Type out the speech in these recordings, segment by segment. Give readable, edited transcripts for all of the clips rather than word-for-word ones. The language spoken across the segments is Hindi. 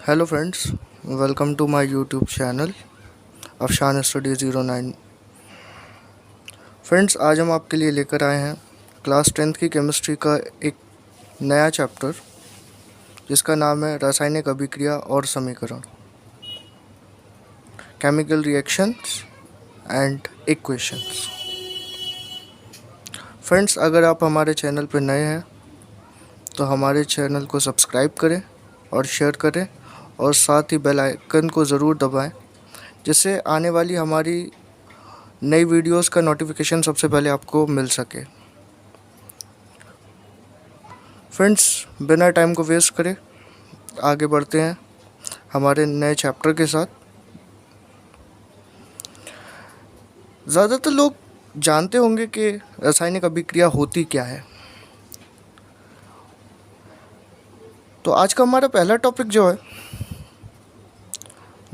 Hello friends, welcome to my YouTube channel Afshan study 09। Friends, आज हम आपके लिए लेकर आए हैं क्लास 10th की केमिस्ट्री का एक नया चैप्टर जिसका नाम है रासायनिक अभिक्रिया और समीकरण, chemical reactions and equations. Friends, अगर आप हमारे चैनल पर नए हैं तो हमारे चैनल को सब्सक्राइब करें और शेयर करें और साथ ही बेल आइकन को ज़रूर दबाएं, जिससे आने वाली हमारी नई वीडियोस का नोटिफिकेशन सबसे पहले आपको मिल सके। फ्रेंड्स, बिना टाइम को वेस्ट करे आगे बढ़ते हैं हमारे नए चैप्टर के साथ। ज़्यादातर लोग जानते होंगे कि रासायनिक अभिक्रिया होती क्या है। तो आज का हमारा पहला टॉपिक जो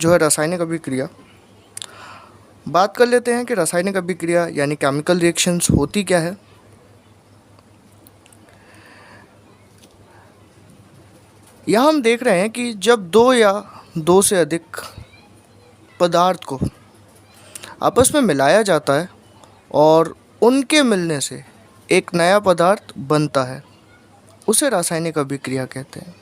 है रासायनिक अभिक्रिया। बात कर लेते हैं कि रासायनिक अभिक्रिया यानी केमिकल रिएक्शंस होती क्या है। यहाँ हम देख रहे हैं कि जब दो या दो से अधिक पदार्थ को आपस में मिलाया जाता है और उनके मिलने से एक नया पदार्थ बनता है, उसे रासायनिक अभिक्रिया कहते हैं।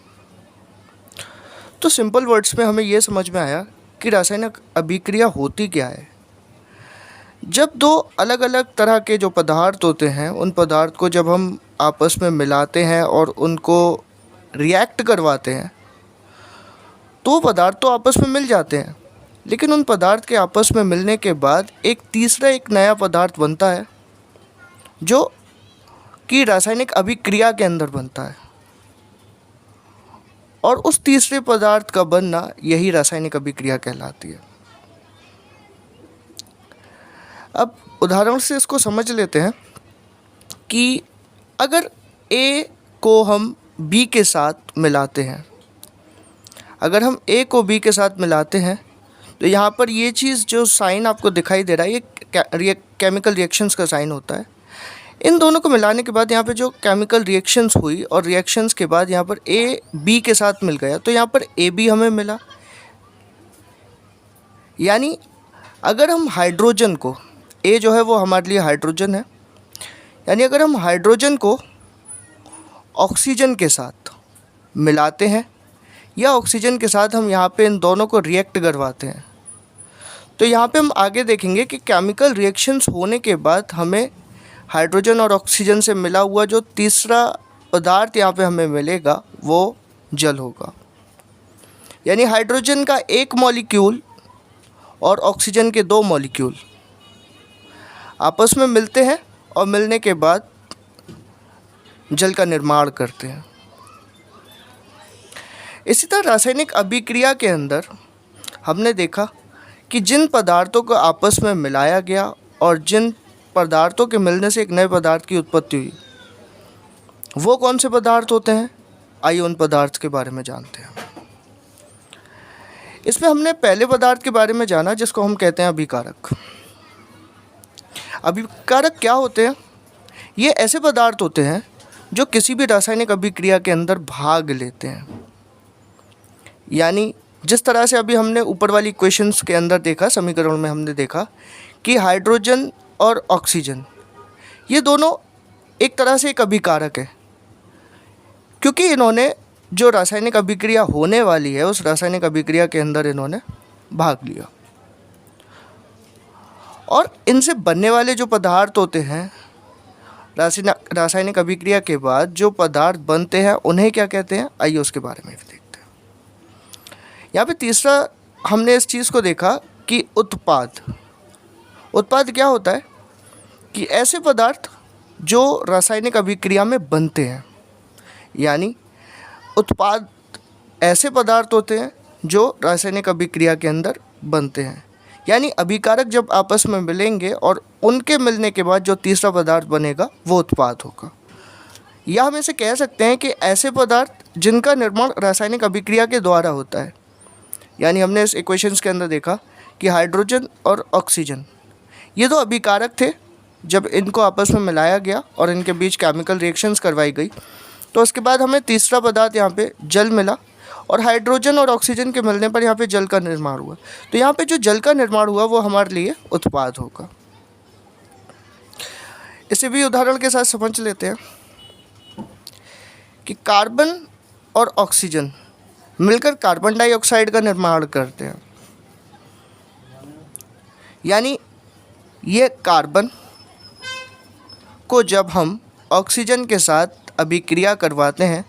तो सिंपल वर्ड्स में हमें ये समझ में आया कि रासायनिक अभिक्रिया होती क्या है। जब दो अलग अलग तरह के जो पदार्थ होते हैं, उन पदार्थ को जब हम आपस में मिलाते हैं और उनको रिएक्ट करवाते हैं, तो पदार्थ तो आपस में मिल जाते हैं, लेकिन उन पदार्थ के आपस में मिलने के बाद एक तीसरा एक नया पदार्थ बनता है जो कि रासायनिक अभिक्रिया के अंदर बनता है, और उस तीसरे पदार्थ का बनना यही रासायनिक अभिक्रिया कहलाती है। अब उदाहरण से इसको समझ लेते हैं कि अगर A को हम B के साथ मिलाते हैं, अगर हम A को B के साथ मिलाते हैं तो यहाँ पर ये चीज़ जो साइन आपको दिखाई दे रहा है, ये केमिकल रिएक्शंस का साइन होता है। इन दोनों को मिलाने के बाद यहाँ पे जो केमिकल रिएक्शंस हुई और रिएक्शंस के बाद यहाँ पर A B के साथ मिल गया, तो यहाँ पर AB हमें मिला। यानी अगर हम हाइड्रोजन को, A जो है वो हमारे लिए हाइड्रोजन है, यानी अगर हम हाइड्रोजन को ऑक्सीजन के साथ मिलाते हैं या ऑक्सीजन के साथ हम यहाँ पे इन दोनों को रिएक्ट करवाते हैं, तो यहाँ पे हम आगे देखेंगे कि केमिकल रिएक्शंस होने के बाद हमें हाइड्रोजन और ऑक्सीजन से मिला हुआ जो तीसरा पदार्थ यहाँ पे हमें मिलेगा वो जल होगा। यानी हाइड्रोजन का एक मॉलिक्यूल और ऑक्सीजन के दो मॉलिक्यूल आपस में मिलते हैं और मिलने के बाद जल का निर्माण करते हैं। इसी तरह रासायनिक अभिक्रिया के अंदर हमने देखा कि जिन पदार्थों को आपस में मिलाया गया और जिन पदार्थों के मिलने से एक नए पदार्थ की उत्पत्ति हुई, वो कौन से पदार्थ होते हैं, आइए उन पदार्थ के बारे में जानते हैं। इसमें हमने पहले पदार्थ के बारे में जाना जिसको हम कहते हैं अभिकारक। अभिकारक क्या होते हैं? ये ऐसे पदार्थ होते हैं जो किसी भी रासायनिक अभिक्रिया के अंदर भाग लेते हैं। यानी जिस तरह से अभी हमने ऊपर वाली इक्वेशंस के अंदर देखा, समीकरण में हमने देखा कि हाइड्रोजन और ऑक्सीजन ये दोनों एक तरह से एक अभिकारक है, क्योंकि इन्होंने जो रासायनिक अभिक्रिया होने वाली है उस रासायनिक अभिक्रिया के अंदर इन्होंने भाग लिया। और इनसे बनने वाले जो पदार्थ होते हैं, रासायनिक अभिक्रिया के बाद जो पदार्थ बनते हैं उन्हें क्या कहते हैं, आइए उसके बारे में भी देखते हैं। यहाँ पे तीसरा हमने इस चीज़ को देखा कि उत्पाद क्या होता है कि ऐसे पदार्थ जो रासायनिक अभिक्रिया में बनते हैं। यानी उत्पाद ऐसे पदार्थ होते हैं जो रासायनिक अभिक्रिया के अंदर बनते हैं। यानी अभिकारक जब आपस में मिलेंगे और उनके मिलने के बाद जो तीसरा पदार्थ बनेगा वो उत्पाद होगा। या हम इसे कह सकते हैं कि ऐसे पदार्थ जिनका निर्माण रासायनिक अभिक्रिया के द्वारा होता है। यानी हमने इस इक्वेशंस के अंदर देखा कि हाइड्रोजन और ऑक्सीजन ये दो अभिकारक थे। जब इनको आपस में मिलाया गया और इनके बीच केमिकल रिएक्शंस करवाई गई, तो उसके बाद हमें तीसरा पदार्थ यहाँ पे जल मिला और हाइड्रोजन और ऑक्सीजन के मिलने पर यहाँ पे जल का निर्माण हुआ। तो यहाँ पे जो जल का निर्माण हुआ वो हमारे लिए उत्पाद होगा। इसे भी उदाहरण के साथ समझ लेते हैं कि कार्बन और ऑक्सीजन मिलकर कार्बन डाइऑक्साइड का निर्माण करते हैं। यानी ये कार्बन को जब हम ऑक्सीजन के साथ अभिक्रिया करवाते हैं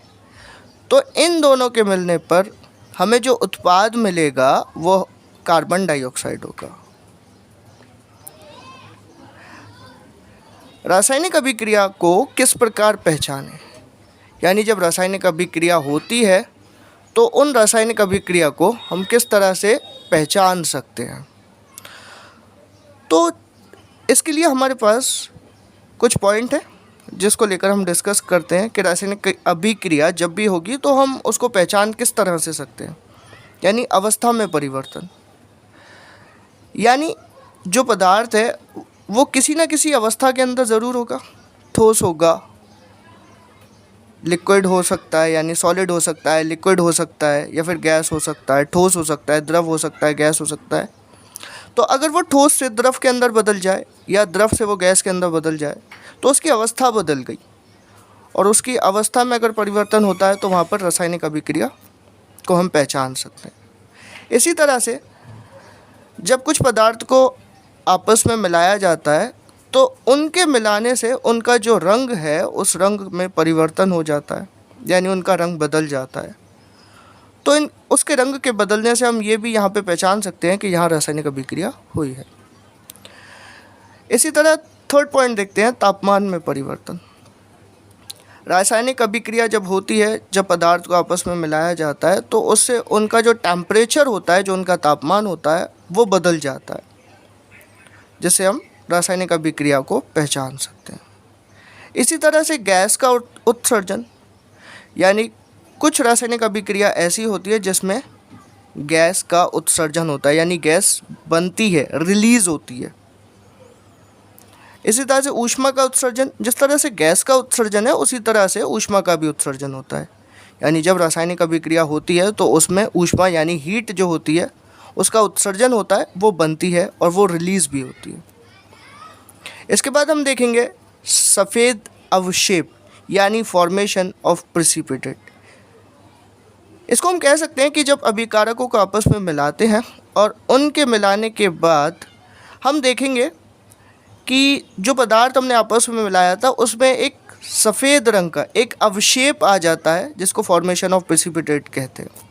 तो इन दोनों के मिलने पर हमें जो उत्पाद मिलेगा वो कार्बन डाइऑक्साइड होगा। रासायनिक अभिक्रिया को किस प्रकार पहचानें? यानी जब रासायनिक अभिक्रिया होती है तो उन रासायनिक अभिक्रिया को हम किस तरह से पहचान सकते हैं? तो इसके लिए हमारे पास कुछ पॉइंट है जिसको लेकर हम डिस्कस करते हैं कि रासायनिक अभिक्रिया जब भी होगी तो हम उसको पहचान किस तरह से सकते हैं। यानी अवस्था में परिवर्तन, यानी जो पदार्थ है वो किसी न किसी अवस्था के अंदर ज़रूर होगा। ठोस होगा, लिक्विड हो सकता है, यानी सॉलिड हो सकता है, लिक्विड हो सकता है, या फिर गैस हो सकता है, ठोस हो सकता है, द्रव हो सकता है, गैस हो सकता है। तो अगर वो ठोस से द्रव के अंदर बदल जाए या द्रव से वो गैस के अंदर बदल जाए तो उसकी अवस्था बदल गई, और उसकी अवस्था में अगर परिवर्तन होता है तो वहाँ पर रासायनिक अभिक्रिया को हम पहचान सकते हैं। इसी तरह से जब कुछ पदार्थ को आपस में मिलाया जाता है तो उनके मिलाने से उनका जो रंग है उस रंग में परिवर्तन हो जाता है, यानी उनका रंग बदल जाता है। तो उसके रंग के बदलने से हम ये भी यहाँ पे पहचान सकते हैं कि यहाँ रासायनिक अभिक्रिया हुई है। इसी तरह थर्ड पॉइंट देखते हैं, तापमान में परिवर्तन। रासायनिक अभिक्रिया जब होती है, जब पदार्थ को आपस में मिलाया जाता है तो उससे उनका जो टेम्परेचर होता है, जो उनका तापमान होता है वो बदल जाता है, जिससे हम रासायनिक अभिक्रिया को पहचान सकते हैं। इसी तरह से गैस का उत्सर्जन, यानी कुछ रासायनिक अभिक्रिया ऐसी होती है जिसमें गैस का उत्सर्जन होता है, यानी गैस बनती है, रिलीज़ होती है। इसी तरह से ऊष्मा का उत्सर्जन, जिस तरह से गैस का उत्सर्जन है उसी तरह से ऊष्मा का भी उत्सर्जन होता है। यानी जब रासायनिक अभिक्रिया होती है तो उसमें ऊष्मा यानी हीट जो होती है उसका उत्सर्जन होता है, वो बनती है और वो रिलीज़ भी होती है। इसके बाद हम देखेंगे सफ़ेद अवक्षेप, यानी फॉर्मेशन ऑफ प्रेसिपिटेट। इसको हम कह सकते हैं कि जब अभिकारकों को आपस में मिलाते हैं और उनके मिलाने के बाद हम देखेंगे कि जो पदार्थ हमने आपस में मिलाया था उसमें एक सफ़ेद रंग का एक अवक्षेप आ जाता है, जिसको फॉर्मेशन ऑफ प्रेसिपिटेट कहते हैं।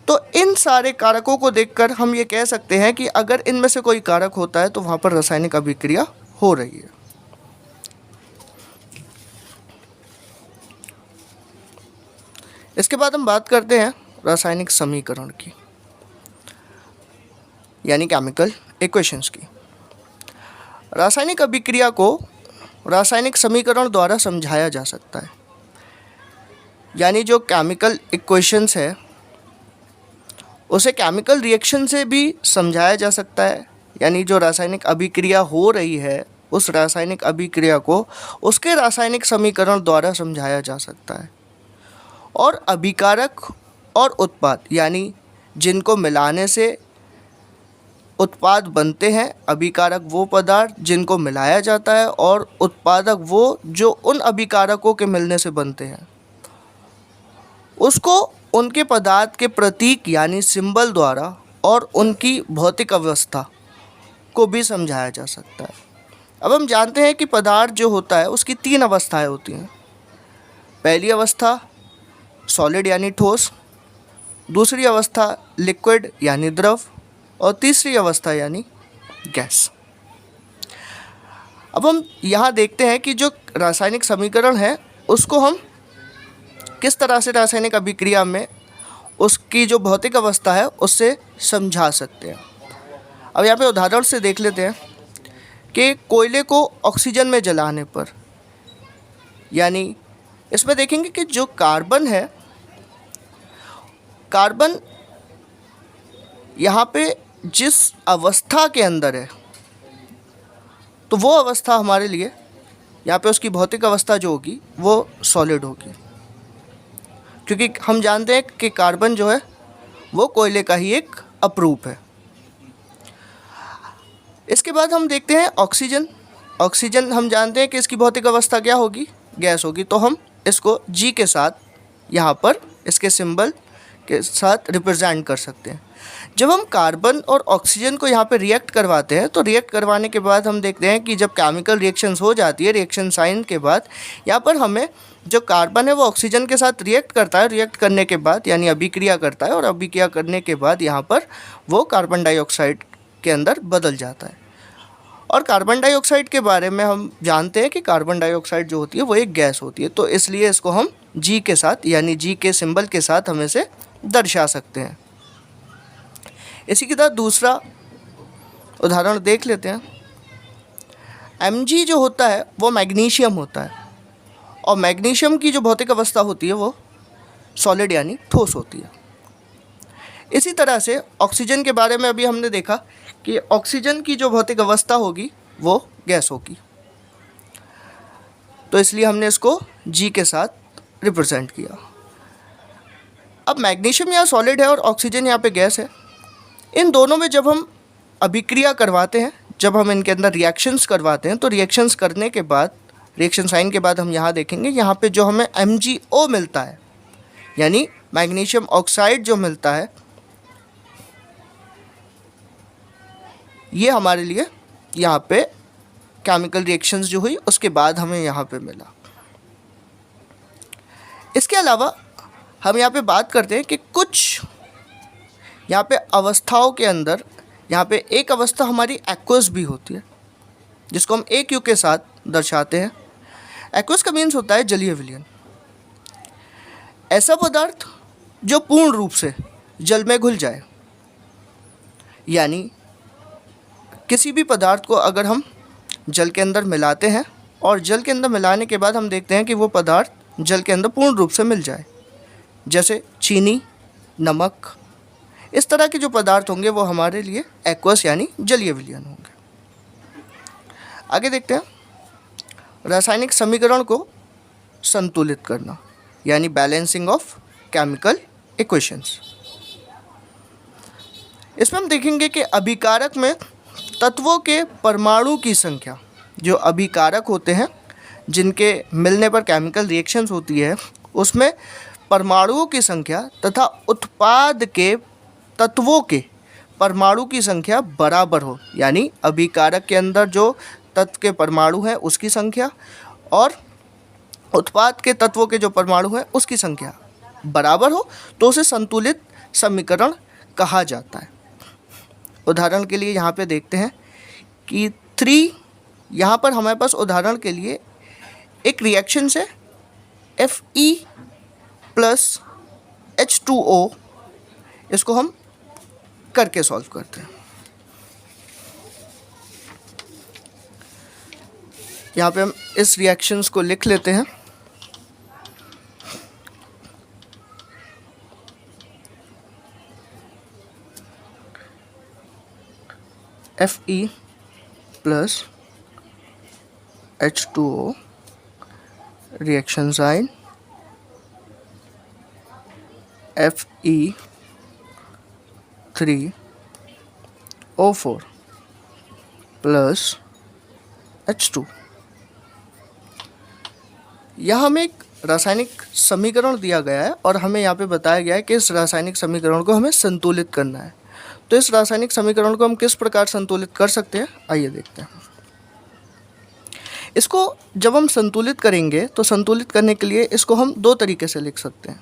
तो इन सारे कारकों को देखकर हम ये कह सकते हैं कि अगर इनमें से कोई कारक होता है तो वहाँ पर रासायनिक अभिक्रिया हो रही है। इसके बाद हम बात करते हैं रासायनिक समीकरण की, यानी केमिकल इक्वेशंस की। रासायनिक अभिक्रिया को रासायनिक समीकरण द्वारा समझाया जा सकता है, यानी जो केमिकल इक्वेशंस है उसे केमिकल रिएक्शन से भी समझाया जा सकता है। यानी जो रासायनिक अभिक्रिया हो रही है उस रासायनिक अभिक्रिया को उसके रासायनिक समीकरण द्वारा समझाया जा सकता है। और अभिकारक और उत्पाद, यानी जिनको मिलाने से उत्पाद बनते हैं, अभिकारक वो पदार्थ जिनको मिलाया जाता है और उत्पादक वो जो उन अभिकारकों के मिलने से बनते हैं, उसको उनके पदार्थ के प्रतीक यानी सिंबल द्वारा और उनकी भौतिक अवस्था को भी समझाया जा सकता है। अब हम जानते हैं कि पदार्थ जो होता है उसकी 3 अवस्थाएं होती हैं। पहली अवस्था सॉलिड यानी ठोस, दूसरी अवस्था लिक्विड यानी द्रव, और तीसरी अवस्था यानी गैस। अब हम यहाँ देखते हैं कि जो रासायनिक समीकरण है उसको हम किस तरह से रासायनिक अभिक्रिया में उसकी जो भौतिक अवस्था है उससे समझा सकते हैं। अब यहाँ पे उदाहरण से देख लेते हैं कि कोयले को ऑक्सीजन में जलाने पर, यानी इसमें देखेंगे कि जो कार्बन है, कार्बन यहाँ पे जिस अवस्था के अंदर है तो वो अवस्था हमारे लिए यहाँ पे उसकी भौतिक अवस्था जो होगी वो सॉलिड होगी। क्योंकि हम जानते हैं कि कार्बन जो है वो कोयले का ही एक अपरूप है। इसके बाद हम देखते हैं ऑक्सीजन। ऑक्सीजन हम जानते हैं कि इसकी भौतिक अवस्था क्या होगी, गैस होगी। तो हम इसको जी के साथ यहाँ पर इसके सिंबल के साथ रिप्रेजेंट कर सकते हैं। जब हम कार्बन और ऑक्सीजन को यहाँ पे रिएक्ट करवाते हैं तो रिएक्ट करवाने के बाद हम देखते हैं कि जब केमिकल रिएक्शंस हो जाती है, रिएक्शन साइन के बाद यहाँ पर हमें जो कार्बन है वो ऑक्सीजन के साथ रिएक्ट करता है। रिएक्ट करने के बाद यानी अभिक्रिया करता है, और अभिक्रिया करने के बाद यहाँ पर वो कार्बन डाइऑक्साइड के अंदर बदल जाता है। और कार्बन डाइऑक्साइड के बारे में हम जानते हैं कि कार्बन डाइऑक्साइड जो होती है वो एक गैस होती है। तो इसलिए इसको हम जी के साथ यानी जी के सिंबल के साथ हम इसे दर्शा सकते हैं। इसी के साथ दूसरा उदाहरण देख लेते हैं। Mg जो होता है वो मैग्नीशियम होता है, और मैग्नीशियम की जो भौतिक अवस्था होती है वो सॉलिड यानी ठोस होती है। इसी तरह से ऑक्सीजन के बारे में अभी हमने देखा कि ऑक्सीजन की जो भौतिक अवस्था होगी वो गैस होगी, तो इसलिए हमने इसको G के साथ रिप्रेजेंट किया। अब मैग्नीशियम यहाँ सॉलिड है और ऑक्सीजन यहाँ पे गैस है। इन दोनों में जब हम अभिक्रिया करवाते हैं, जब हम इनके अंदर रिएक्शंस करवाते हैं, तो रिएक्शंस करने के बाद, रिएक्शन साइन के बाद हम यहाँ देखेंगे यहाँ पे जो हमें MgO मिलता है यानी मैग्नीशियम ऑक्साइड जो मिलता है, ये हमारे लिए यहाँ पे केमिकल रिएक्शंस जो हुई उसके बाद हमें यहाँ पे मिला। इसके अलावा हम यहाँ पे बात करते हैं कि कुछ यहाँ पे अवस्थाओं के अंदर, यहाँ पे एक अवस्था हमारी एक्वस भी होती है जिसको हम AQ के साथ दर्शाते हैं। एक्वस का मीन्स होता है जलीय विलयन। ऐसा पदार्थ जो पूर्ण रूप से जल में घुल जाए, यानी किसी भी पदार्थ को अगर हम जल के अंदर मिलाते हैं और जल के अंदर मिलाने के बाद हम देखते हैं कि वो पदार्थ जल के अंदर पूर्ण रूप से मिल जाए, जैसे चीनी, नमक, इस तरह के जो पदार्थ होंगे वो हमारे लिए एक्वस यानी जलीय विलयन होंगे। आगे देखते हैं रासायनिक समीकरण को संतुलित करना यानी बैलेंसिंग ऑफ केमिकल इक्वेशंस। इसमें हम देखेंगे कि अभिकारक में तत्वों के परमाणु की संख्या, जो अभिकारक होते हैं जिनके मिलने पर केमिकल रिएक्शंस होती है, उसमें परमाणुओं की संख्या तथा उत्पाद के तत्वों के परमाणु की संख्या बराबर हो, यानी अभिकारक के अंदर जो तत्व के परमाणु हैं उसकी संख्या और उत्पाद के तत्वों के जो परमाणु हैं उसकी संख्या बराबर हो, तो उसे संतुलित समीकरण कहा जाता है। उदाहरण के लिए यहाँ पे देखते हैं कि 3, यहाँ पर हमारे पास उदाहरण के लिए एक रिएक्शन है Fe प्लस H2O, इसको हम करके सॉल्व करते हैं। यहाँ पे हम इस रिएक्शंस को लिख लेते हैं। Fe plus H2O reaction sign Fe3O4 plus H2। यह हमें एक रासायनिक समीकरण दिया गया है और हमें यहाँ पे बताया गया है कि इस रासायनिक समीकरण को हमें संतुलित करना है। तो इस रासायनिक समीकरण को हम किस प्रकार संतुलित कर सकते हैं, आइए देखते हैं। इसको जब हम संतुलित करेंगे तो संतुलित करने के लिए इसको हम 2 तरीके से लिख सकते हैं,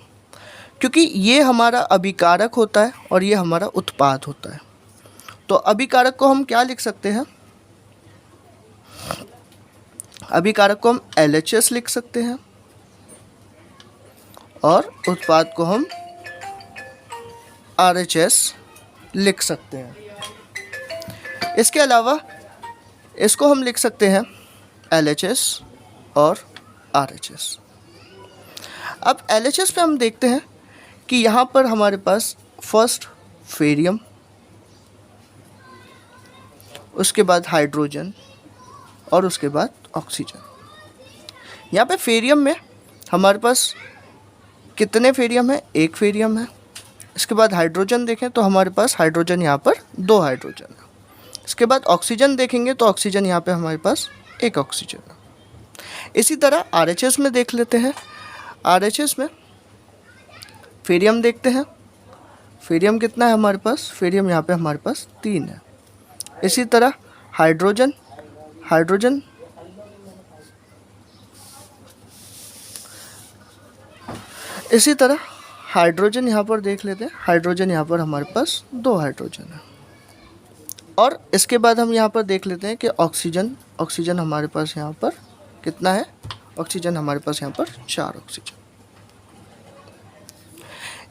क्योंकि ये हमारा अभिकारक होता है और ये हमारा उत्पाद होता है। तो अभिकारक को हम क्या लिख सकते हैं, अभिकारक को हम LHS लिख सकते हैं और उत्पाद को हम RHS लिख सकते हैं। इसके अलावा इसको हम लिख सकते हैं LHS और RHS। अब LHS पे हम देखते हैं कि यहाँ पर हमारे पास फर्स्ट फेरियम, उसके बाद हाइड्रोजन और उसके बाद ऑक्सीजन। यहाँ पे फेरियम में हमारे पास कितने फेरियम है? एक फेरियम है। इसके बाद हाइड्रोजन देखें तो हमारे पास हाइड्रोजन यहाँ पर 2 हाइड्रोजन है। इसके बाद ऑक्सीजन देखेंगे तो ऑक्सीजन यहाँ पे हमारे पास 1 ऑक्सीजन है। इसी तरह RHS में देख लेते हैं। RHS में फेरियम देखते हैं। फेरियम कितना है हमारे पास? फेरियम यहाँ पे हमारे पास 3 है। इसी तरह हाइड्रोजन इसी तरह हाइड्रोजन यहाँ पर देख लेते हैं। हाइड्रोजन यहाँ पर हमारे पास 2 हाइड्रोजन है। और इसके बाद हम यहाँ पर देख लेते हैं कि ऑक्सीजन हमारे पास यहाँ पर कितना है? ऑक्सीजन हमारे पास यहाँ पर 4 ऑक्सीजन।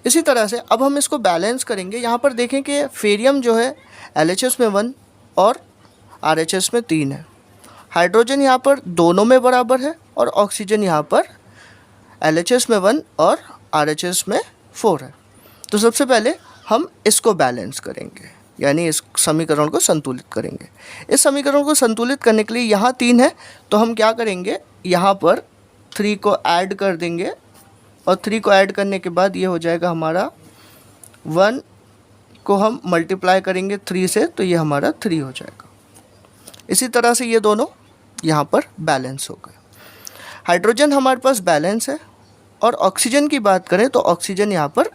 इसी तरह से अब हम इसको बैलेंस करेंगे। यहाँ पर देखें कि फेरियम जो है LHS में 1 और RHS में 3 है। हाइड्रोजन यहाँ पर दोनों में बराबर है और ऑक्सीजन यहाँ पर LHS में 1 और RHS में 4 है। तो सबसे पहले हम इसको बैलेंस करेंगे, यानी इस समीकरण को संतुलित करेंगे। इस समीकरण को संतुलित करने के लिए यहाँ 3 है तो हम क्या करेंगे, यहाँ पर 3 को ऐड कर देंगे और 3 को ऐड करने के बाद ये हो जाएगा हमारा 1 को हम मल्टीप्लाई करेंगे 3 से तो ये हमारा 3 हो जाएगा। इसी तरह से ये दोनों यहाँ पर बैलेंस हो गए। हाइड्रोजन हमारे पास बैलेंस है। और ऑक्सीजन की बात करें तो ऑक्सीजन यहाँ पर,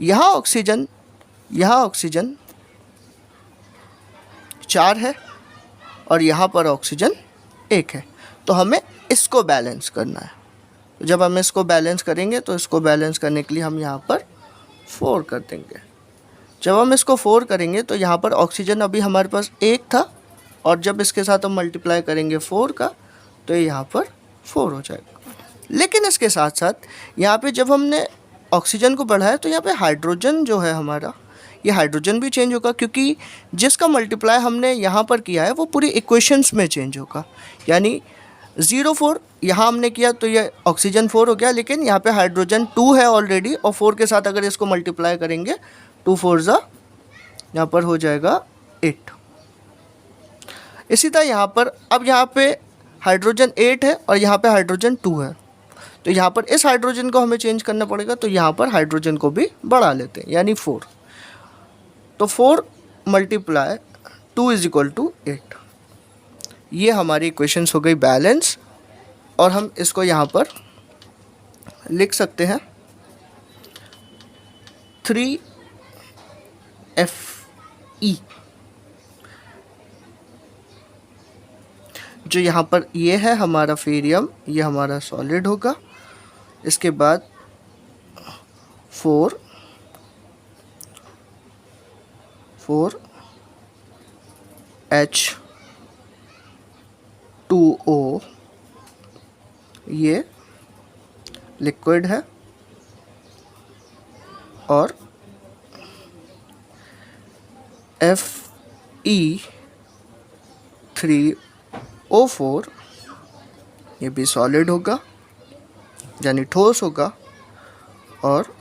यहाँ ऑक्सीजन 4 है और यहाँ पर ऑक्सीजन 1 है। तो हमें इसको बैलेंस करना है। तो जब हम इसको बैलेंस करेंगे तो इसको बैलेंस करने के लिए हम यहाँ पर 4 कर देंगे। जब हम इसको 4 करेंगे तो यहाँ पर ऑक्सीजन अभी हमारे पास 1 था और जब इसके साथ हम मल्टीप्लाई करेंगे 4 का तो ये यहाँ पर 4 हो जाएगा। लेकिन इसके साथ साथ यहाँ पे जब हमने ऑक्सीजन को बढ़ाया तो यहाँ पे हाइड्रोजन जो है हमारा, ये हाइड्रोजन भी चेंज होगा, क्योंकि जिसका मल्टीप्लाई हमने यहाँ पर किया है वो पूरी इक्वेशंस में चेंज होगा। यानी 0,4 यहाँ हमने किया तो ये ऑक्सीजन 4 हो गया, लेकिन यहाँ पे हाइड्रोजन 2 है ऑलरेडी और 4 के साथ अगर इसको मल्टीप्लाई करेंगे 2 4 यहाँ पर हो जाएगा 8। इसी तरह यहाँ पर अब यहाँ पे हाइड्रोजन 8 है और यहाँ पे हाइड्रोजन 2 है, तो यहाँ पर इस हाइड्रोजन को हमें चेंज करना पड़ेगा। तो यहाँ पर हाइड्रोजन को भी बढ़ा लेते हैं, यानी 4। तो 4 मल्टीप्लाई 2 इज इक्वल टू 8। ये हमारी इक्वेशंस हो गई बैलेंस और हम इसको यहाँ पर लिख सकते हैं 3Fe। जो यहाँ पर ये है हमारा फेरियम, ये हमारा सॉलिड होगा। इसके बाद 4 H2O ये लिक्विड है और Fe3O4 ये भी सॉलिड होगा, यानी ठोस होगा। और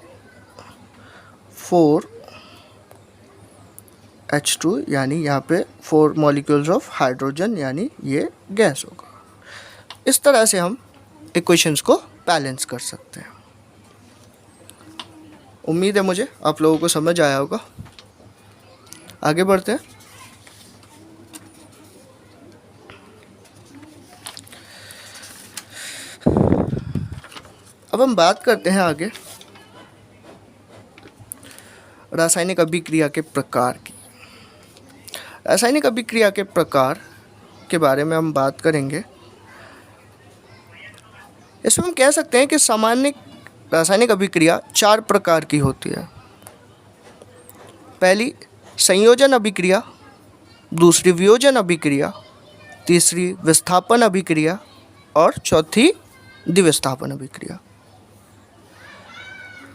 4H2 यानी यहाँ पे 4 मॉलिक्यूल्स ऑफ हाइड्रोजन, यानी ये गैस होगा। इस तरह से हम इक्वेशंस को बैलेंस कर सकते हैं। उम्मीद है मुझे आप लोगों को समझ आया होगा। आगे बढ़ते हैं। अब हम बात करते हैं आगे रासायनिक अभिक्रिया के प्रकार की। रासायनिक अभिक्रिया के प्रकार के बारे में हम बात करेंगे। इसमें हम कह सकते हैं कि सामान्य रासायनिक अभिक्रिया 4 प्रकार की होती है। पहली संयोजन अभिक्रिया, दूसरी वियोजन अभिक्रिया, तीसरी विस्थापन अभिक्रिया और चौथी द्विविस्थापन अभिक्रिया।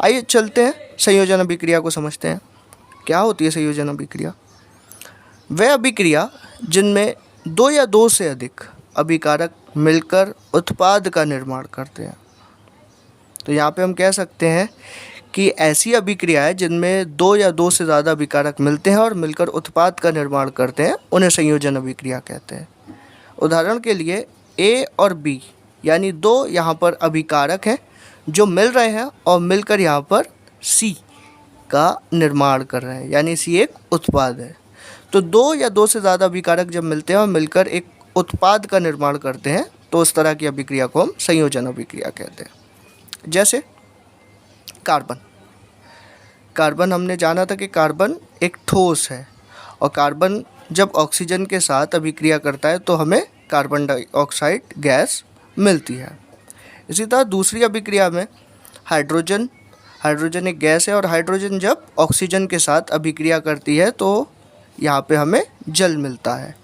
आइए चलते हैं संयोजन अभिक्रिया को समझते हैं। क्या होती है संयोजन अभिक्रिया? वह अभिक्रिया जिनमें 2 या 2 से अधिक अभिकारक मिलकर उत्पाद का निर्माण करते हैं। तो यहाँ पे हम कह सकते हैं कि ऐसी अभिक्रिया है जिनमें 2 या 2 से ज़्यादा अभिकारक मिलते हैं और मिलकर उत्पाद का निर्माण करते हैं, उन्हें संयोजन अभिक्रिया कहते हैं। उदाहरण के लिए A और B यानी 2 यहाँ पर अभिकारक हैं जो मिल रहे हैं और मिलकर यहाँ पर सी का निर्माण कर रहे हैं, यानी सी एक उत्पाद है। तो दो या दो से ज़्यादा अभिकारक जब मिलते हैं और मिलकर एक उत्पाद का निर्माण करते हैं तो उस तरह की अभिक्रिया को हम संयोजन अभिक्रिया कहते हैं। जैसे कार्बन, कार्बन हमने जाना था कि कार्बन एक ठोस है और कार्बन जब ऑक्सीजन के साथ अभिक्रिया करता है तो हमें कार्बन डाइऑक्साइड गैस मिलती है। इसी तरह दूसरी अभिक्रिया में हाइड्रोजन, हाइड्रोजन एक गैस है और हाइड्रोजन जब ऑक्सीजन के साथ अभिक्रिया करती है तो यहाँ पे हमें जल मिलता है।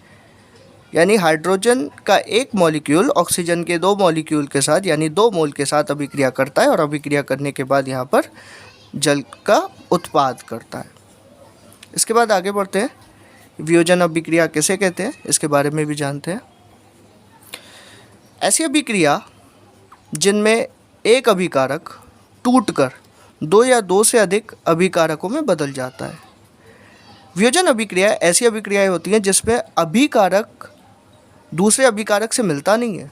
यानी हाइड्रोजन का एक मॉलिक्यूल ऑक्सीजन के दो मॉलिक्यूल के साथ यानी 2 मोल के साथ अभिक्रिया करता है और अभिक्रिया करने के बाद यहाँ पर जल का उत्पाद करता है। इसके बाद आगे बढ़ते हैं, वियोजन अभिक्रिया किसे कहते हैं इसके बारे में भी जानते हैं। ऐसी अभिक्रिया जिनमें एक अभिकारक टूटकर 2 या 2 से अधिक अभिकारकों में बदल जाता है। वियोजन अभिक्रिया ऐसी अभिक्रियाएं होती हैं जिसमें अभिकारक दूसरे अभिकारक से मिलता नहीं है।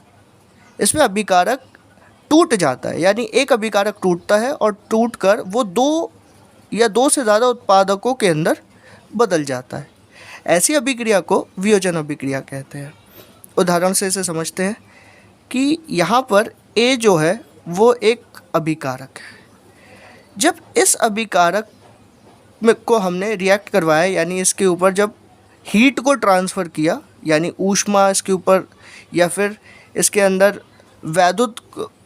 इसमें अभिकारक टूट जाता है, यानी एक अभिकारक टूटता है और टूटकर वो 2 या 2 से ज़्यादा उत्पादकों के अंदर बदल जाता है। ऐसी अभिक्रिया को वियोजन अभिक्रिया कहते हैं। उदाहरण से इसे समझते हैं कि यहाँ पर ए जो है वो एक अभिकारक है। जब इस अभिकारक में को हमने रिएक्ट करवाया, यानी इसके ऊपर जब हीट को ट्रांसफ़र किया, यानी ऊष्मा इसके ऊपर या फिर इसके अंदर वैद्युत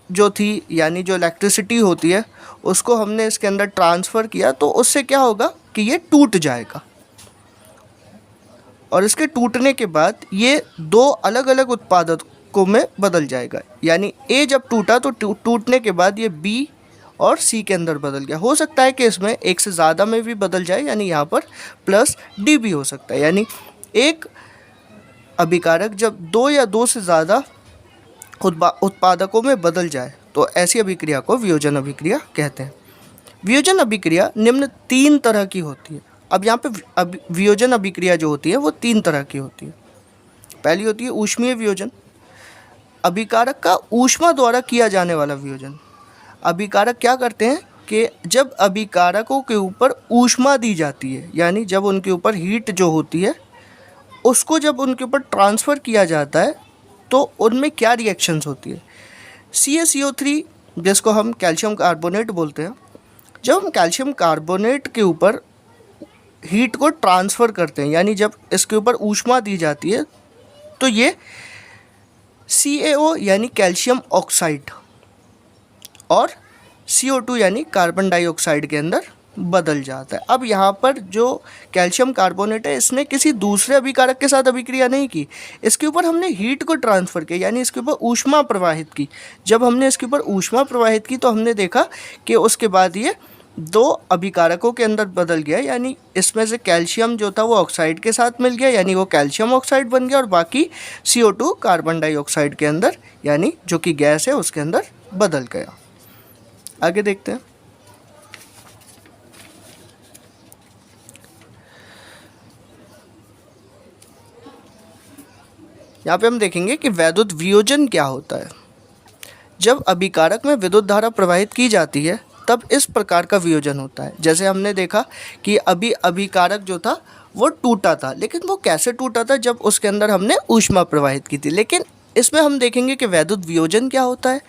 जो थी यानी जो इलेक्ट्रिसिटी होती है उसको हमने इसके अंदर ट्रांसफ़र किया, तो उससे क्या होगा कि ये टूट जाएगा और इसके टूटने के बाद ये 2 अलग अलग उत्पादकों में बदल जाएगा। यानी ए जब टूटा तो टूटने के बाद ये बी और सी के अंदर बदल गया। हो सकता है कि इसमें एक से ज़्यादा में भी बदल जाए, यानी यहाँ पर प्लस डी भी हो सकता है। यानी एक अभिकारक जब 2 या 2 से ज़्यादा उत्पादकों में बदल जाए तो ऐसी अभिक्रिया को वियोजन अभिक्रिया कहते हैं। वियोजन अभिक्रिया निम्न 3 तरह की होती है। अब यहाँ पे वियोजन अभिक्रिया जो होती है वो 3 तरह की होती है। पहली होती है ऊष्मीय वियोजन, अभिकारक का ऊष्मा द्वारा किया जाने वाला वियोजन। अभिकारक क्या करते हैं कि जब अभिकारकों के ऊपर ऊष्मा दी जाती है, यानी जब उनके ऊपर हीट जो होती है उसको जब उनके ऊपर ट्रांसफ़र किया जाता है तो उनमें क्या रिएक्शंस होती है। CaCO3 जिसको हम कैल्शियम कार्बोनेट बोलते हैं, जब हम कैल्शियम कार्बोनेट के ऊपर हीट को ट्रांसफ़र करते हैं, यानी जब इसके ऊपर ऊष्मा दी जाती है तो ये CaO यानी कैल्शियम ऑक्साइड और CO2 यानी कार्बन डाइऑक्साइड के अंदर बदल जाता है। अब यहाँ पर जो कैल्शियम कार्बोनेट है इसने किसी दूसरे अभिकारक के साथ अभिक्रिया नहीं की, इसके ऊपर हमने हीट को ट्रांसफ़र किया, यानी इसके ऊपर ऊष्मा प्रवाहित की। जब हमने इसके ऊपर ऊष्मा प्रवाहित की तो हमने देखा कि उसके बाद ये 2 अभिकारकों के अंदर बदल गया, यानी इसमें से कैल्शियम जो था वो ऑक्साइड के साथ मिल गया, यानी वो कैल्शियम ऑक्साइड बन गया और बाकी CO2 कार्बन डाइऑक्साइड के अंदर यानी जो कि गैस है उसके अंदर बदल गया। आगे देखते हैं। यहाँ पे हम देखेंगे कि वैद्युत वियोजन क्या होता है। जब अभिकारक में विद्युत धारा प्रवाहित की जाती है तब इस प्रकार का वियोजन होता है। जैसे हमने देखा कि अभिकारक जो था वो टूटा था, लेकिन वो कैसे टूटा था, जब उसके अंदर हमने ऊष्मा प्रवाहित की थी। लेकिन इसमें हम देखेंगे कि वैद्युत वियोजन क्या होता है।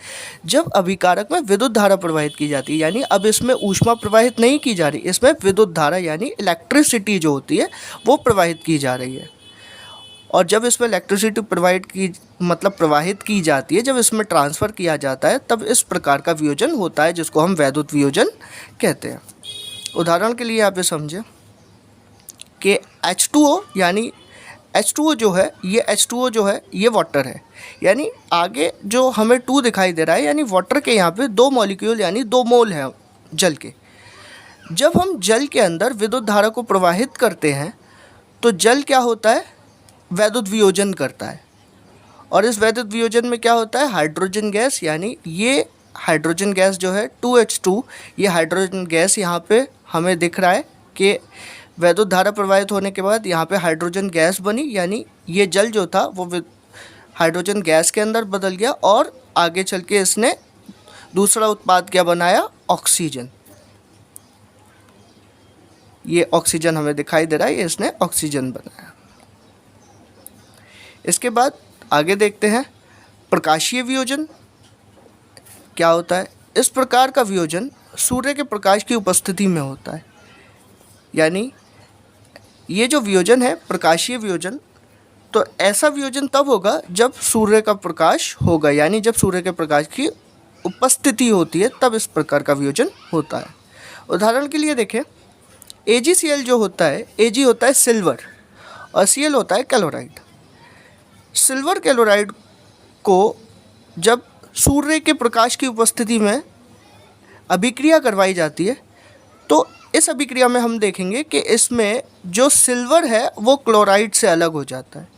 जब अभिकारक में विद्युत धारा प्रवाहित की जाती है, यानी अब इसमें ऊष्मा प्रवाहित नहीं की जा रही, इसमें विद्युत धारा यानी इलेक्ट्रिसिटी जो होती है वो प्रवाहित की जा रही है। और जब इसमें इलेक्ट्रिसिटी प्रवाहित की जाती है, जब इसमें ट्रांसफ़र किया जाता है, तब इस प्रकार का वियोजन होता है जिसको हम वैद्युत वियोजन कहते हैं। उदाहरण के लिए यहाँ पे समझें कि H2O यानी H2O जो है ये वाटर है, यानी आगे जो हमें 2 दिखाई दे रहा है, यानी वाटर के यहाँ पे 2 मॉलिक्यूल यानी 2 मोल हैं जल के। जब हम जल के अंदर विद्युत धारा को प्रवाहित करते हैं तो जल क्या होता है, वैद्युत वियोजन करता है। और इस वैद्युत वियोजन में क्या होता है, हाइड्रोजन गैस, यानी ये हाइड्रोजन गैस जो है 2H2, ये हाइड्रोजन गैस यहाँ पे हमें दिख रहा है कि वैद्युत धारा प्रवाहित होने के बाद यहाँ पे हाइड्रोजन गैस बनी, यानी ये जल जो था वो हाइड्रोजन गैस के अंदर बदल गया और आगे चल के इसने दूसरा उत्पाद क्या बनाया, ऑक्सीजन। ये ऑक्सीजन हमें दिखाई दे रहा है, ये इसने ऑक्सीजन बनाया। इसके बाद आगे देखते हैं प्रकाशीय वियोजन क्या होता है। इस प्रकार का वियोजन सूर्य के प्रकाश की उपस्थिति में होता है। यानी ये जो वियोजन है प्रकाशीय वियोजन, तो ऐसा वियोजन तब होगा जब सूर्य का प्रकाश होगा, यानी जब सूर्य के प्रकाश की उपस्थिति होती है तब इस प्रकार का वियोजन होता है। उदाहरण के लिए देखें, AgCl जो होता है, Ag होता है सिल्वर और Cl होता है क्लोराइड। सिल्वर क्लोराइड को जब सूर्य के प्रकाश की उपस्थिति में अभिक्रिया करवाई जाती है तो इस अभिक्रिया में हम देखेंगे कि इसमें जो सिल्वर है वो क्लोराइड से अलग हो जाता है।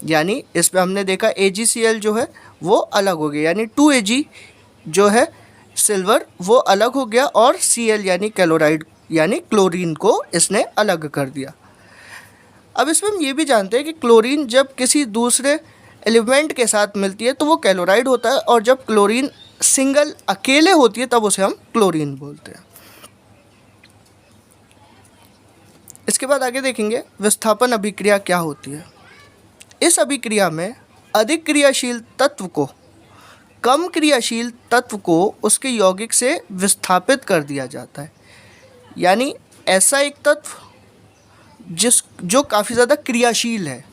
यानी इसमें हमने देखा AgCl जो है वो अलग हो गया, यानी 2Ag जो है सिल्वर वो अलग हो गया और Cl यानी क्लोराइड यानी क्लोरीन को इसने अलग कर दिया। अब इसमें हम ये भी जानते हैं कि क्लोरीन जब किसी दूसरे एलिमेंट के साथ मिलती है तो वो क्लोराइड होता है, और जब क्लोरीन सिंगल अकेले होती है तब उसे हम क्लोरीन बोलते हैं। इसके बाद आगे देखेंगे विस्थापन अभिक्रिया क्या होती है। इस अभिक्रिया में अधिक क्रियाशील तत्व को कम क्रियाशील तत्व को उसके यौगिक से विस्थापित कर दिया जाता है। यानी ऐसा एक तत्व जो काफ़ी ज़्यादा क्रियाशील है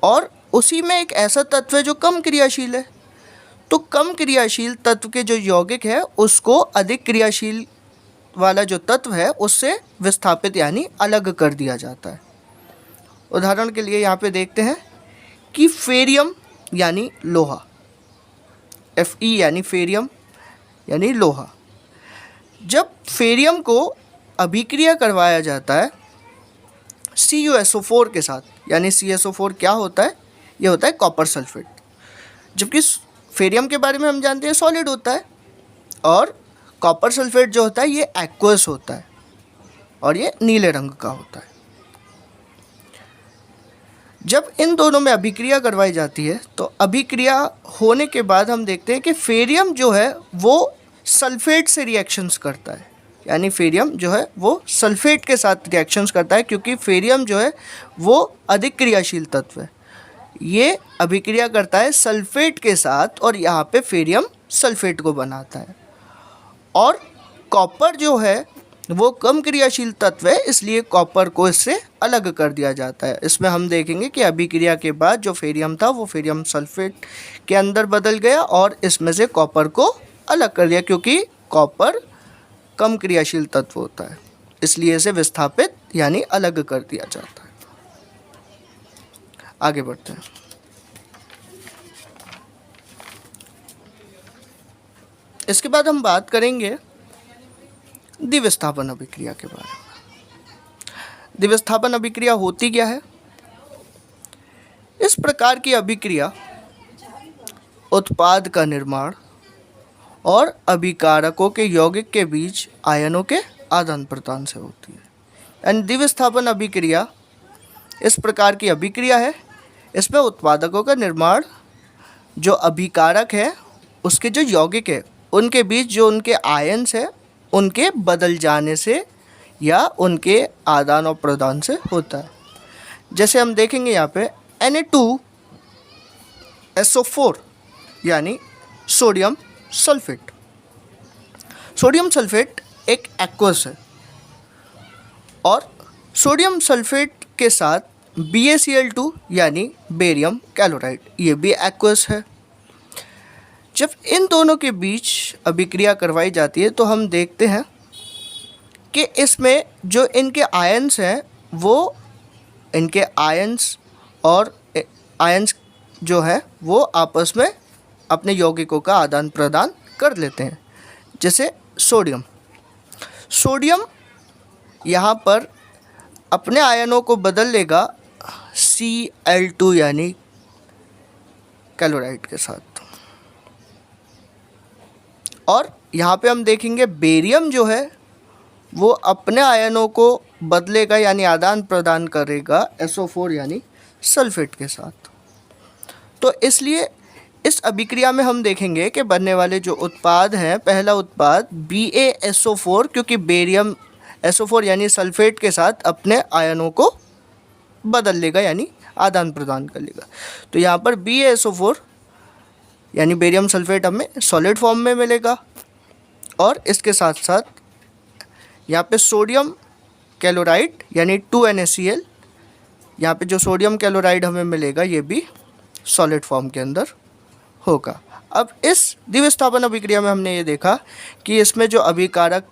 और उसी में एक ऐसा तत्व है जो कम क्रियाशील है, तो कम क्रियाशील तत्व के जो यौगिक है उसको अधिक क्रियाशील वाला जो तत्व है उससे विस्थापित यानी अलग कर दिया जाता है। उदाहरण के लिए यहाँ पे देखते हैं कि फेरियम यानी लोहा, Fe यानी फेरियम यानी लोहा, जब फेरियम को अभिक्रिया करवाया जाता है CuSO4 के साथ, यानी CSO4 क्या होता है, ये होता है कॉपर सल्फेट। जबकि फेरियम के बारे में हम जानते हैं सॉलिड होता है और कॉपर सल्फेट जो होता है ये एक्वस होता है और ये नीले रंग का होता है। जब इन दोनों में अभिक्रिया करवाई जाती है तो अभिक्रिया होने के बाद हम देखते हैं कि फेरियम जो है वो सल्फेट से रिएक्शंस करता है, यानी फेरियम जो है वो सल्फेट के साथ रिएक्शंस करता है, क्योंकि फेरियम जो है वो अधिक क्रियाशील तत्व है। ये अभिक्रिया करता है सल्फेट के साथ और यहाँ पे फेरियम सल्फेट को बनाता है। और कॉपर जो है वो कम क्रियाशील तत्व है, इसलिए कॉपर को इससे अलग कर दिया जाता है। इसमें हम देखेंगे कि अभिक्रिया के बाद जो फेरियम था वो फेरियम सल्फेट के अंदर बदल गया और इसमें से कॉपर को अलग कर दिया, क्योंकि कॉपर कम क्रियाशील तत्व होता है, इसलिए इसे विस्थापित यानी अलग कर दिया जाता है। आगे बढ़ते हैं। इसके बाद हम बात करेंगे द्विविस्थापन अभिक्रिया के बारे में। द्विविस्थापन अभिक्रिया होती क्या है? इस प्रकार की अभिक्रिया उत्पाद का निर्माण और अभिकारकों के यौगिक के बीच आयनों के आदान प्रदान से होती है। यानी द्विविस्थापन अभिक्रिया इस प्रकार की अभिक्रिया है, इसमें उत्पादकों का निर्माण, जो अभिकारक है उसके जो यौगिक है उनके बीच जो उनके आयन्स है उनके बदल जाने से या उनके आदान और प्रदान से होता है। जैसे हम देखेंगे यहाँ पे Na2SO4 यानी सोडियम सल्फेट। सोडियम सल्फेट एक एक्वस है और सोडियम सल्फेट के साथ BaCl2 यानी बेरियम क्लोराइड, ये भी एक्वस है। जब इन दोनों के बीच अभिक्रिया करवाई जाती है तो हम देखते हैं कि इसमें जो इनके आयन्स हैं वो इनके आयन्स और आयन्स जो है वो आपस में अपने यौगिकों का आदान प्रदान कर लेते हैं। जैसे सोडियम यहाँ पर अपने आयनों को बदल लेगा Cl2 यानी क्लोराइड के साथ, और यहाँ पे हम देखेंगे बेरियम जो है वो अपने आयनों को बदलेगा यानी आदान प्रदान करेगा SO4 यानी सल्फेट के साथ। तो इसलिए इस अभिक्रिया में हम देखेंगे कि बनने वाले जो उत्पाद हैं, पहला उत्पाद BaSO4, क्योंकि बेरियम SO4 यानी सल्फेट के साथ अपने आयनों को बदल लेगा यानी आदान प्रदान कर लेगा। तो यहाँ पर BaSO4 यानी बेरियम सल्फेट हमें सॉलिड फॉर्म में मिलेगा, और इसके साथ साथ यहाँ पे सोडियम क्लोराइड यानी 2NaCl, यहाँ पे जो सोडियम क्लोराइड हमें मिलेगा ये भी सॉलिड फॉर्म के अंदर होगा। अब इस द्विविस्थापन अभिक्रिया में हमने ये देखा कि इसमें जो अभिकारक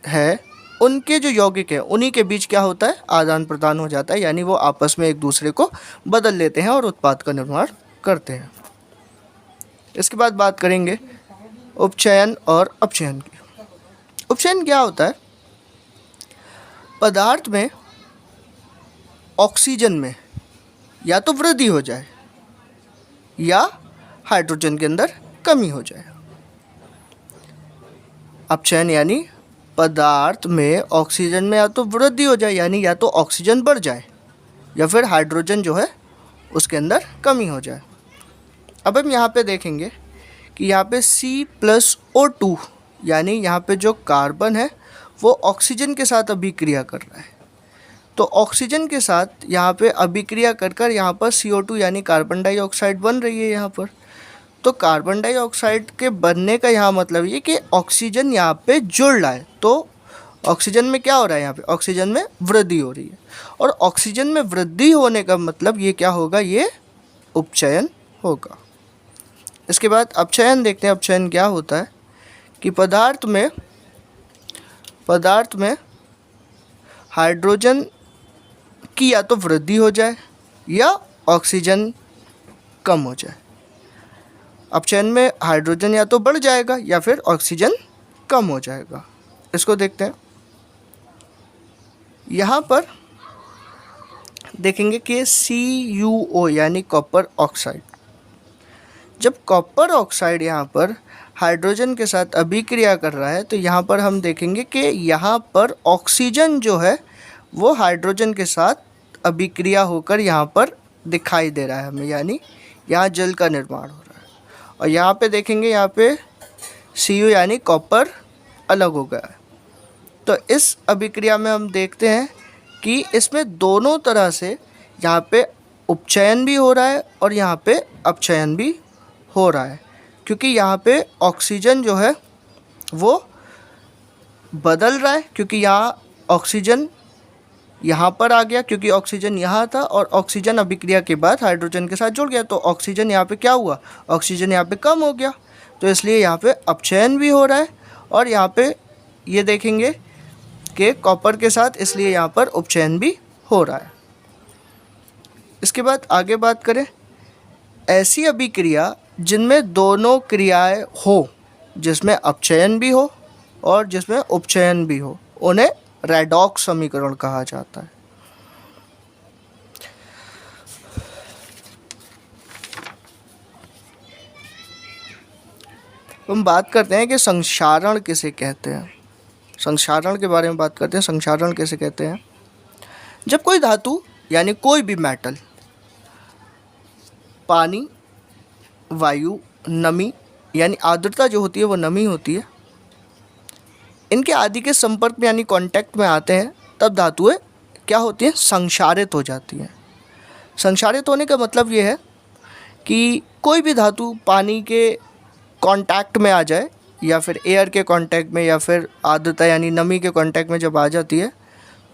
है उनके जो यौगिक है उन्हीं के बीच क्या होता है, आदान प्रदान हो जाता है, यानी वो आपस में एक दूसरे को बदल लेते हैं और उत्पाद का निर्माण करते हैं। इसके बाद बात करेंगे उपचयन और अपचयन की। उपचयन क्या होता है? पदार्थ में ऑक्सीजन में या तो वृद्धि हो जाए या हाइड्रोजन के अंदर कमी हो जाए। अपचयन यानी पदार्थ में ऑक्सीजन में या तो वृद्धि हो जाए यानी या तो ऑक्सीजन बढ़ जाए या फिर हाइड्रोजन जो है उसके अंदर कमी हो जाए। अब हम यहाँ पे देखेंगे कि यहाँ पे C+O2 यानी यहाँ पे जो कार्बन है वो ऑक्सीजन के साथ अभिक्रिया कर रहा है। तो ऑक्सीजन के साथ यहाँ पे अभिक्रिया कर कर यहाँ पर CO2 यानी कार्बन डाइऑक्साइड बन रही है यहाँ पर। तो कार्बन डाइऑक्साइड के बनने का यहाँ मतलब ये कि ऑक्सीजन यहाँ पे जुड़ रहा है। तो ऑक्सीजन में क्या हो रहा है, यहाँ पे ऑक्सीजन में वृद्धि हो रही है, और ऑक्सीजन में वृद्धि होने का मतलब ये क्या होगा, ये उपचयन होगा। इसके बाद अपचयन देखते हैं। अपचयन क्या होता है कि पदार्थ में हाइड्रोजन की या तो वृद्धि हो जाए या ऑक्सीजन कम हो जाए। अपचयन में हाइड्रोजन या तो बढ़ जाएगा या फिर ऑक्सीजन कम हो जाएगा। इसको देखते हैं। यहाँ पर देखेंगे कि CuO यानी कॉपर ऑक्साइड, जब कॉपर ऑक्साइड यहाँ पर हाइड्रोजन के साथ अभिक्रिया कर रहा है तो यहाँ पर हम देखेंगे कि यहाँ पर ऑक्सीजन जो है वो हाइड्रोजन के साथ अभिक्रिया होकर यहाँ पर दिखाई दे रहा है हमें, यानी यहाँ जल का निर्माण हो रहा है। और यहाँ पे देखेंगे यहाँ पे Cu यानी कॉपर अलग हो गया है। तो इस अभिक्रिया में हम देखते हैं कि इसमें दोनों तरह से यहाँ पे उपचयन भी हो रहा है और यहाँ पे अपचयन भी हो रहा है, क्योंकि यहाँ पे ऑक्सीजन जो है वो बदल रहा है, क्योंकि यहाँ ऑक्सीजन यहाँ पर आ गया क्योंकि ऑक्सीजन यहाँ था, और ऑक्सीजन अभिक्रिया के बाद हाइड्रोजन के साथ जुड़ गया तो ऑक्सीजन यहाँ पे क्या हुआ, ऑक्सीजन यहाँ पे कम हो गया। तो इसलिए यहाँ पे अपचयन भी हो रहा है, और यहाँ पे ये देखेंगे कि कॉपर के साथ, इसलिए यहाँ पर उपचयन भी हो रहा है। इसके बाद आगे बात करें, ऐसी अभिक्रिया जिनमें दोनों क्रियाएं हो, जिसमें अपचयन भी हो और जिसमें उपचयन भी हो, उन्हें रेडॉक्स समीकरण कहा जाता है। हम बात करते हैं कि संक्षारण किसे कहते हैं। संक्षारण के बारे में बात करते हैं। संक्षारण किसे कहते हैं? जब कोई धातु यानी कोई भी मेटल पानी, वायु, नमी यानी आर्द्रता जो होती है वो नमी होती है, इनके आदि के संपर्क में यानी कांटेक्ट में आते हैं, तब धातुएं क्या होती हैं, संक्षारित हो जाती हैं। संक्षारित होने का मतलब ये है कि कोई भी धातु पानी के कांटेक्ट में आ जाए या फिर एयर के कांटेक्ट में या फिर आर्द्रता यानी नमी के कांटेक्ट में जब आ जाती है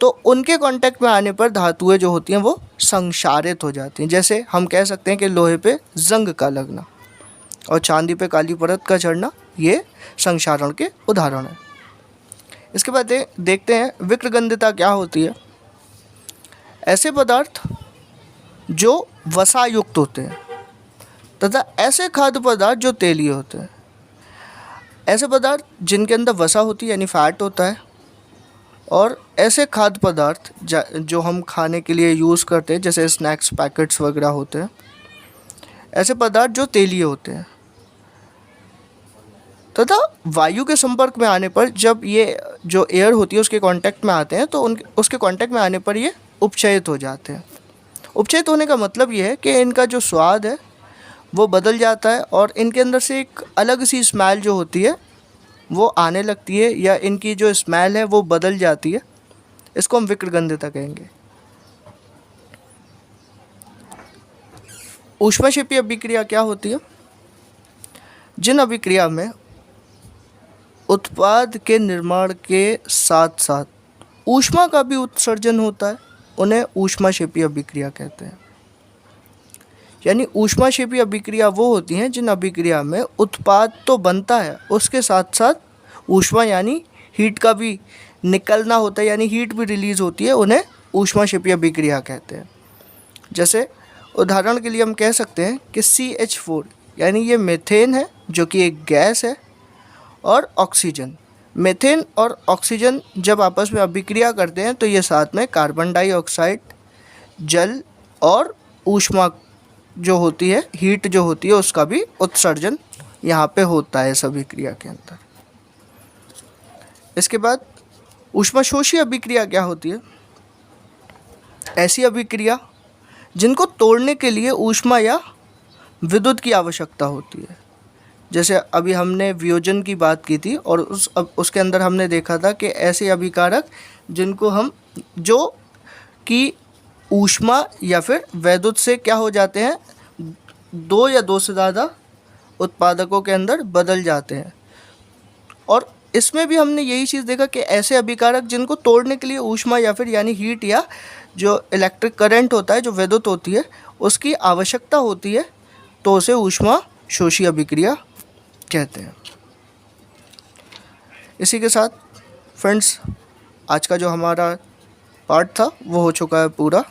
तो उनके कांटेक्ट में आने पर धातुएं जो होती हैं वो संक्षारित हो जाती हैं। जैसे हम कह सकते हैं कि लोहे पे जंग का लगना और चांदी पे काली परत का चढ़ना, ये संक्षारण के उदाहरण हैं। इसके बाद देखते हैं विक्रगंधिता क्या होती है। ऐसे पदार्थ जो वसा युक्त होते हैं तथा ऐसे खाद्य पदार्थ जो तेलीय होते हैं। ऐसे पदार्थ जिनके अंदर वसा होती है यानी फैट होता है, और ऐसे खाद्य पदार्थ जो हम खाने के लिए यूज़ करते हैं जैसे स्नैक्स पैकेट्स वगैरह होते हैं, ऐसे पदार्थ जो तेलीय होते हैं तथा वायु के संपर्क में आने पर जब ये जो एयर होती है उसके कांटेक्ट में आते हैं तो उसके कांटेक्ट में आने पर ये उपचयित हो जाते हैं। उपचयित होने का मतलब ये है कि इनका जो स्वाद है वो बदल जाता है और इनके अंदर से एक अलग सी स्मेल जो होती है वो आने लगती है, या इनकी जो स्मेल है वो बदल जाती है। इसको हम विकृगंधता कहेंगे। ऊष्माक्षेपीय अभिक्रिया क्या होती है? जिन अभिक्रिया में उत्पाद के निर्माण के साथ साथ ऊष्मा का भी उत्सर्जन होता है, उन्हें ऊष्माक्षेपीय अभिक्रिया कहते हैं। यानी ऊष्माक्षेपीय अभिक्रिया वो होती हैं जिन अभिक्रिया में उत्पाद तो बनता है, उसके साथ साथ ऊष्मा यानी हीट का भी निकलना होता है, यानी हीट भी रिलीज़ होती है, उन्हें ऊष्माक्षेपीय अभिक्रिया कहते हैं। जैसे उदाहरण के लिए हम कह सकते हैं कि CH4 यानी ये मीथेन है जो कि एक गैस है, और ऑक्सीजन। मीथेन और ऑक्सीजन जब आपस में अभिक्रिया करते हैं तो ये साथ में कार्बन डाइऑक्साइड, जल और ऊष्मा जो होती है, हीट जो होती है, उसका भी उत्सर्जन यहाँ पे होता है इस अभिक्रिया के अंदर। इसके बाद ऊष्माशोषी अभिक्रिया क्या होती है? ऐसी अभिक्रिया जिनको तोड़ने के लिए ऊष्मा या विद्युत की आवश्यकता होती है। जैसे अभी हमने वियोजन की बात की थी और उसके अंदर हमने देखा था कि ऐसे अभिकारक जिनको हम जो कि ऊष्मा या फिर वैद्युत से क्या हो जाते हैं, दो या दो से ज़्यादा उत्पादकों के अंदर बदल जाते हैं। और इसमें भी हमने यही चीज़ देखा कि ऐसे अभिकारक जिनको तोड़ने के लिए ऊष्मा या फिर यानी हीट या जो इलेक्ट्रिक करंट होता है, जो विद्युत होती है, उसकी आवश्यकता होती है, तो उसे ऊष्मा शोषी अभिक्रिया कहते हैं। इसी के साथ फ्रेंड्स आज का जो हमारा पार्ट था वो हो चुका है पूरा,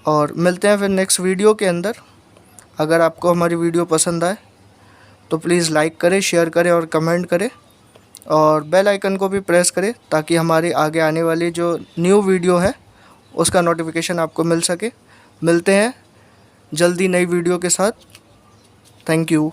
और मिलते हैं फिर नेक्स्ट वीडियो के अंदर। अगर आपको हमारी वीडियो पसंद आए तो प्लीज़ लाइक करें, शेयर करें और कमेंट करें, और बेल आइकन को भी प्रेस करें ताकि हमारे आगे आने वाली जो न्यू वीडियो है उसका नोटिफिकेशन आपको मिल सके। मिलते हैं जल्दी नई वीडियो के साथ। Thank you.